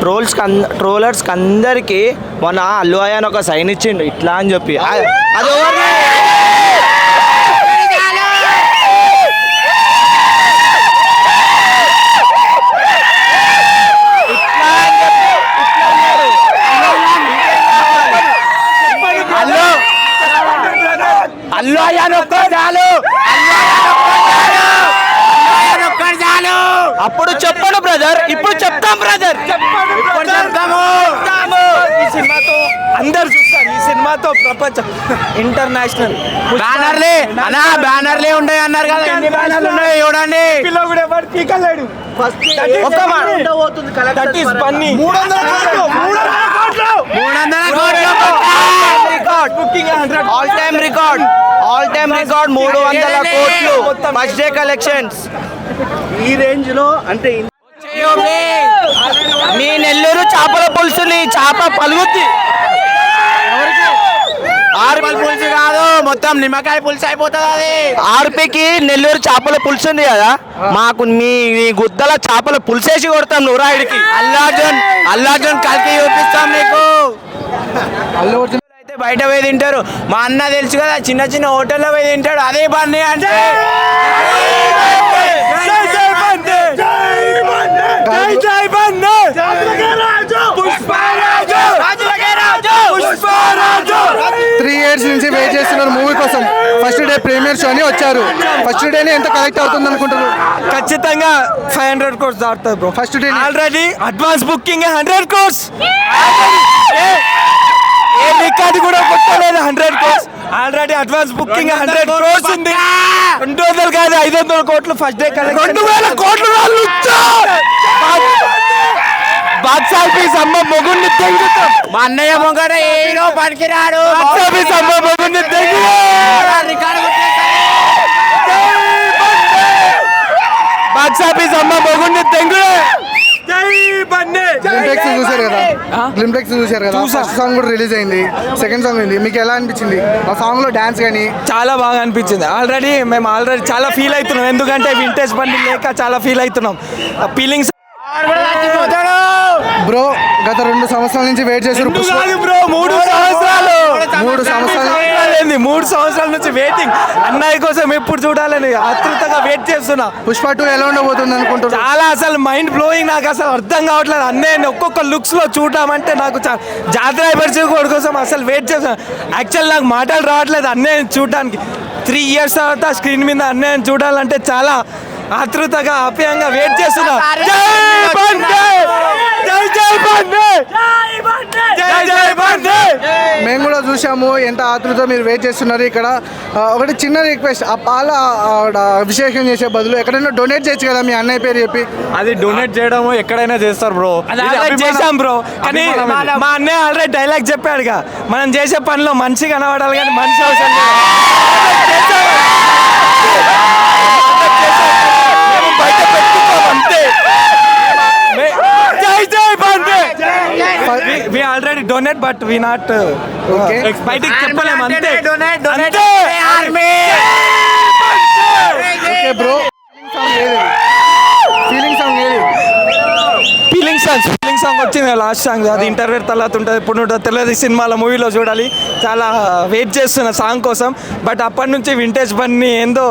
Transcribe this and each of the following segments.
Trollers అందరికి మొన్న అల్లు అయ్యాన్ ఒక సైన్ ఇచ్చిండు ఇట్లా అని చెప్పి అది అల్లు అయ్యాన్ చాలు అప్పుడు చెప్పను బ్రదర్, ఇప్పుడు చెప్తాం బ్రదర్, ఈ సినిమాతో అందరు చూస్తారు. ఈ సినిమాతో ప్రపంచం ఇంటర్నేషనల్ బ్యానర్లే ఉంటాయి అన్నారు కదా, ఎన్ని బ్యానర్లు ఉన్నాయి చూడండి. ఆల్ టైమ్ రికార్డ్ 300 కోట్లు ఫస్ట్ డే కలెక్షన్స్. ఈ రేంజ్ లో అంటే మీ నెల్లూరు చేపల పులుసుని చేప పలుగుద్ది. పులుసు కాదు, మొత్తం నిమ్మకాయ పులుసు అయిపోతుంది. అది ఆర్పీకి నెల్లూరు చేపల పులుసు ఉంది కదా, మాకు మీ గుద్దల చేపల పులుసేసి కొడతాం నువ్వురాయుడికి. అల్లార్జున్ కలికి చూపిస్తాం నీకు. అయితే బయట పోయి తింటారు, మా అన్న తెలుసు కదా, చిన్న చిన్న హోటల్లో పోయి తింటాడు. అదే బన్నీ అంటే త్రీ ఇయర్స్ నుంచి వెయిట్ చేస్తున్నారు మూవీ కోసం. ఫస్ట్ డే ప్రీమియర్ షో అని వచ్చారు. ఫస్ట్ డేనే ఎంత కలెక్ట్ అవుతుంది అనుకుంటారు? ఖచ్చితంగా 500 crores దాటుతుంది bro. First day already advance booking 100 crores. ఏ రికార్డు కూడా కొట్టలేదు. 100 crores already advance booking 100 crores ఉంది. 200 కాదు 500 కోట్లు ఫస్ట్ డే కలెక్షన్. 2000 కోట్లు బాక్స్ ఆఫీస్ అమ్మ మొగుడిని తెగుతాం. మా అన్నయ్య మొగడ ఏదో పనికిరాడు. బాక్స్ ఆఫీస్ అమ్మ మొగుడిని తెగు బాక్స్ ఆఫీస్ అమ్మ మొగుడిని తెంగు. గ్లింప్లెక్స్ చూసారు కదా, ఫస్ట్ సాంగ్ కూడా రిలీజ్ అయింది, సెకండ్ సాంగ్ అయింది. మీకు ఎలా అనిపించింది ఆ సాంగ్ లో డాన్స్ కానీ? చాలా బాగా అనిపించింది. మేము ఆల్రెడీ చాలా ఫీల్ అవుతున్నాం, ఎందుకంటే వింటేజ్ బండి లేక చాలా ఫీల్ అవుతున్నాం. ఫీలింగ్స్ బ్రో గత 2 సంవత్సరాల నుంచి వెయిట్ చేశారు. 3 సంవత్సరాల నుంచి వెయిటింగ్. అన్నయ్య కోసం ఎప్పుడు చూడాలని ఆతృతగా వెయిట్ చేస్తున్నా. పుష్ప 2 ఎలా ఉండబోతుంది అనుకుంటున్నారు? చాలా అసలు మైండ్ బ్లోయింగ్. నాకు అసలు అర్థం కావట్లేదు. అన్నయ్యని ఒక్కొక్క లుక్స్ లో చూడటమంటే నాకు జాతర పరిచయం కోసం అసలు వెయిట్ చేస్తున్నా. యాక్చువల్ నాకు మాటలు రావట్లేదు అన్నయ్యని చూడడానికి. 3 years తర్వాత స్క్రీన్ మీద అన్నయ్యని చూడాలంటే చాలా ఆతృతగా ఆప్యాయంగా వెయిట్ చేస్తున్నా. మేము కూడా చూసాము ఎంత ఆతృత మీరు వెయిట్ చేస్తున్నారు. ఇక్కడ ఒకటి చిన్న రిక్వెస్ట్, ఆ పాల అభిషేకం చేసే బదులు ఎక్కడైనా డొనేట్ చేయొచ్చు కదా మీ అన్నయ్య పేరు చెప్పి. అది డొనేట్ చేయడం ఎక్కడైనా చేస్తారు బ్రో, చేసాం బ్రో. కానీ మా అన్నయ్య ఆల్రెడీ డైలాగ్ చెప్పాడుగా, మనం చేసే పనిలో మనిషి కనబడాలి కానీ మనిషి అవసరం లేదు. బయట పెట్టుకోం అంతే. We already donate but we not బయటికి చెప్పలేము అంతే. బ్రో ఫీలింగ్ సాంగ్ వచ్చింది లాస్ట్ సాంగ్, అది ఇంటర్వ్యూ తర్వాత ఉంటుంది, ఇప్పుడు ఉంటుంది తెలియదు. సినిమాలో మూవీలో చూడాలి. చాలా వెయిట్ చేస్తున్నా సాంగ్ కోసం. బట్ అప్పటి నుంచి వింటేజ్ బన్నీ ఏందో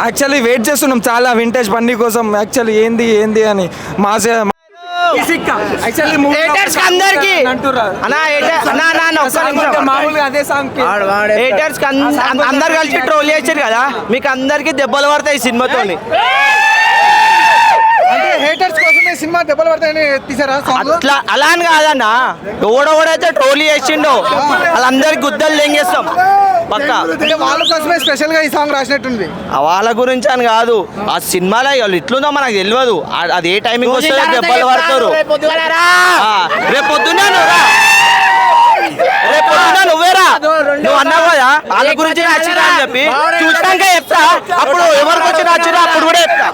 యాక్చువల్లీ వెయిట్ చేస్తున్నాం చాలా వింటేజ్ బండి కోసం. యాక్చువల్లీ ఏంది అని అందరు కలిసి ట్రోల్ చేశారు కదా, మీకు అందరికి దెబ్బలు పడతాయి సినిమాతో. అంటే హేటర్స్ కోసమే సినిమా దెబ్బలు పడతాయని తీసారా? అట్లా అలా అని కాదన్నా, ఎవడెవడైతే ట్రోల్ చేసిండో వాళ్ళందరికి గుద్దలు లెంగేస్తాం పక్క. అంటే వాళ్ళ కోసమే స్పెషల్ గా ఈ సాంగ్ రాసినట్టుంది. వాళ్ళ గురించి అని కాదు, ఆ సినిమాలో వాళ్ళు ఇట్లుందో మనకు తెలియదు. అది ఏ టైమింగ్ వస్తుందో దెబ్బలు పడతారు. రేపు పొద్దున్నే నువ్వేరా, నువ్వు అన్నావు కదా వాళ్ళ గురించి నచ్చిరా అని చెప్పి. చూసాక చెప్తా, అప్పుడు ఎవరికి వచ్చి నచ్చిరా అప్పుడు కూడా చెప్తా.